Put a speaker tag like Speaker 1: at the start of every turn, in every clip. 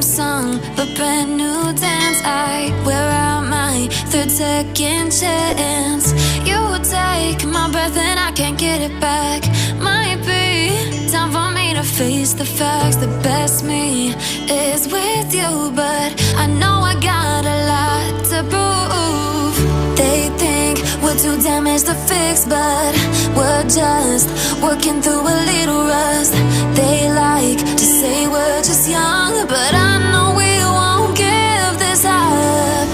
Speaker 1: song, a brand new dance. I wear out my third second chance. You take my breath and I can't get it back. Might be time for me to face the facts. The best me is with you, but I know I got a lot to prove. They think we're too damaged to fix, but we're just working through a little rust. They like to say we're just young, but I know we won't give this up.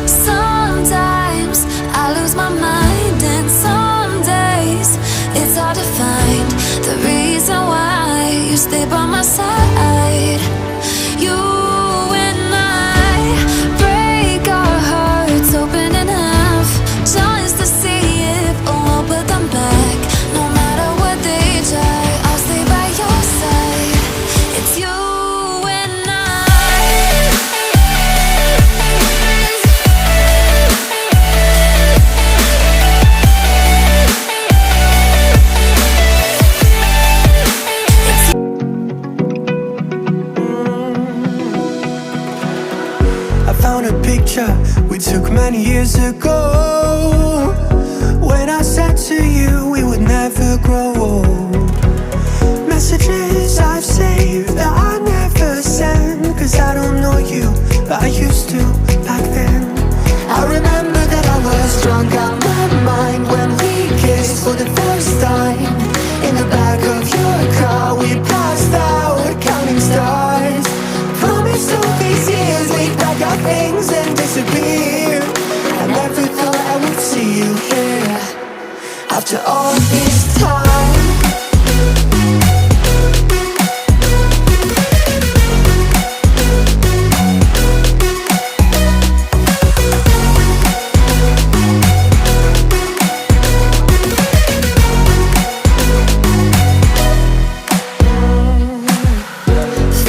Speaker 1: Sometimes I lose my mind, and some days it's hard to find the reason why you stay by my side. You and I break our hearts open in half, just to see if we'll put them back. No matter what they try, I'll stay by your side. It's you and
Speaker 2: I found a picture we took many years ago, when I said to you we would never grow old. Messages I've saved that I never send, cause I don't know you, but I used to back then. I remember that I was drunk out my mind when we kissed for the first time. In the back of your car we passed out counting stars. Promised all these years we'd pack our things and disappear. I never thought I would see you here after all this time.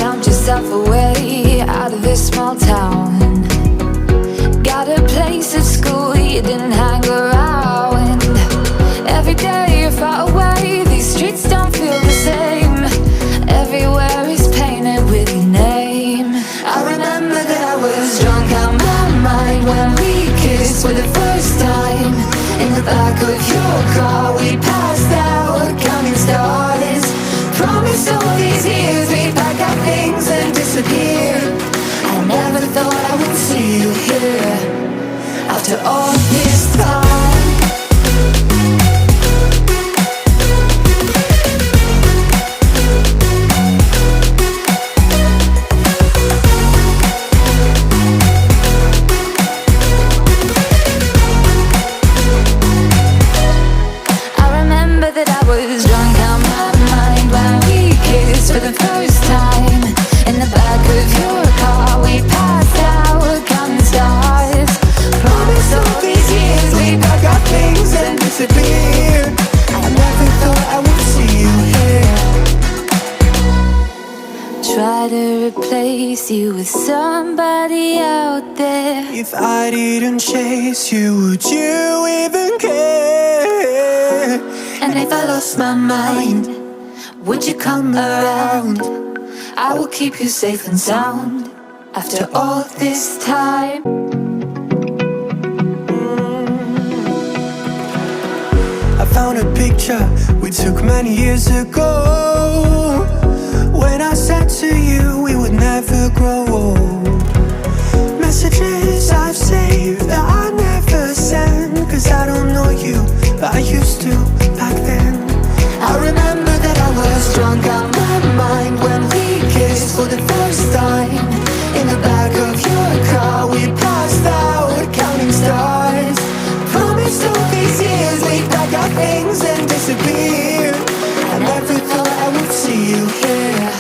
Speaker 1: found yourself a way out of this small town. Got a place at school you didn't hang around. Every day you're far away, these streets don't feel the same. Everywhere is painted with your name.
Speaker 2: I remember that I was drunk out my mind when we kissed for the first time. In the back of your car we passed out counting stars. Promised all these years we'd pack our things and disappear. I never thought I would see you here after all this time.
Speaker 1: I remember that I was drunk out my mind when we kissed for the first time. In the back of your car we passed out counting stars.
Speaker 2: Promised all these years we'd pack our things and disappear. I never thought I would see you here.
Speaker 1: Try to replace you with somebody out there.
Speaker 2: If I didn't chase you, would you even care?
Speaker 1: And if I lost my mind, would you come around? I will keep you safe and sound after all this time.
Speaker 2: I found a picture we took many years ago, when I said to you we would never grow old. Messages I've saved that I never send, cause I don't know you, but I used to back then. I remember that I was drunk out my mind when we kissed for the first time. In the back of your car we passed out counting stars. Promised all these years we'd pack our things and disappear. I never thought I would see you here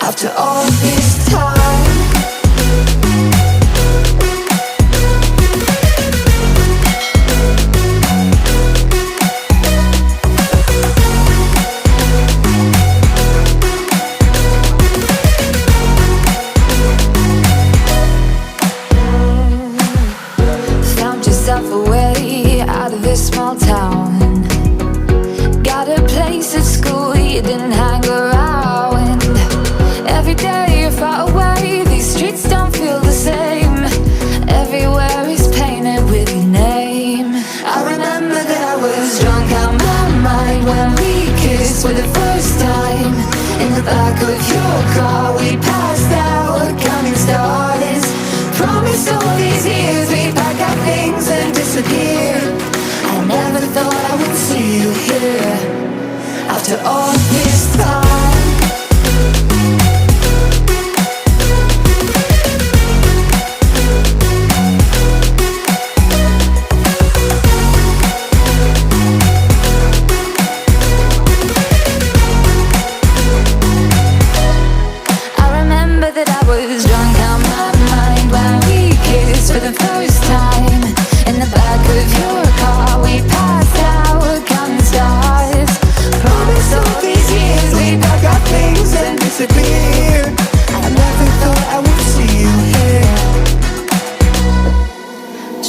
Speaker 2: after all this time.
Speaker 1: Found yourself a way out of this small town. Got a place at school you didn't hang around. Every day you're far away. was drunk out my mind when we kissed for the first time. In the back of your car we passed out, counting stars. Promised all these years we'd pack our things and disappear. I never thought I would see you here after all this time. For the first time, in the back of your car we passed out, counting stars. Promised all these years we'd pack our things and disappear. I never thought I would see you here.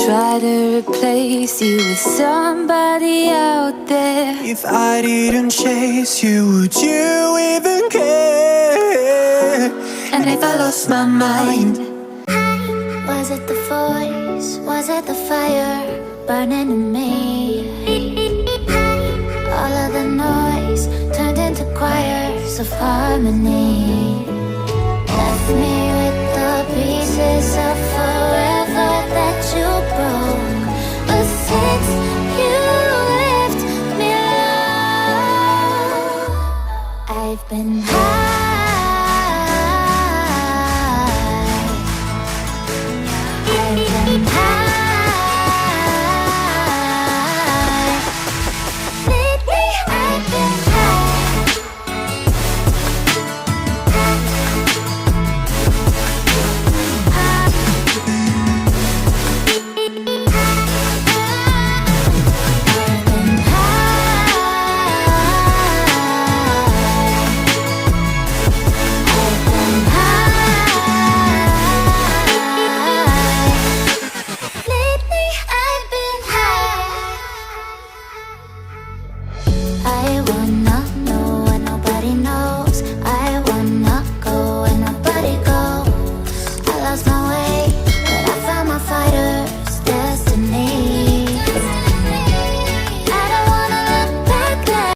Speaker 1: Try to replace you with somebody out there.
Speaker 2: If I didn't chase you, would you even care?
Speaker 1: And if I lost my mind,
Speaker 3: was it the voice? Was it the fire burning in me? All of the noise turned into choirs of harmony. Left me with the pieces of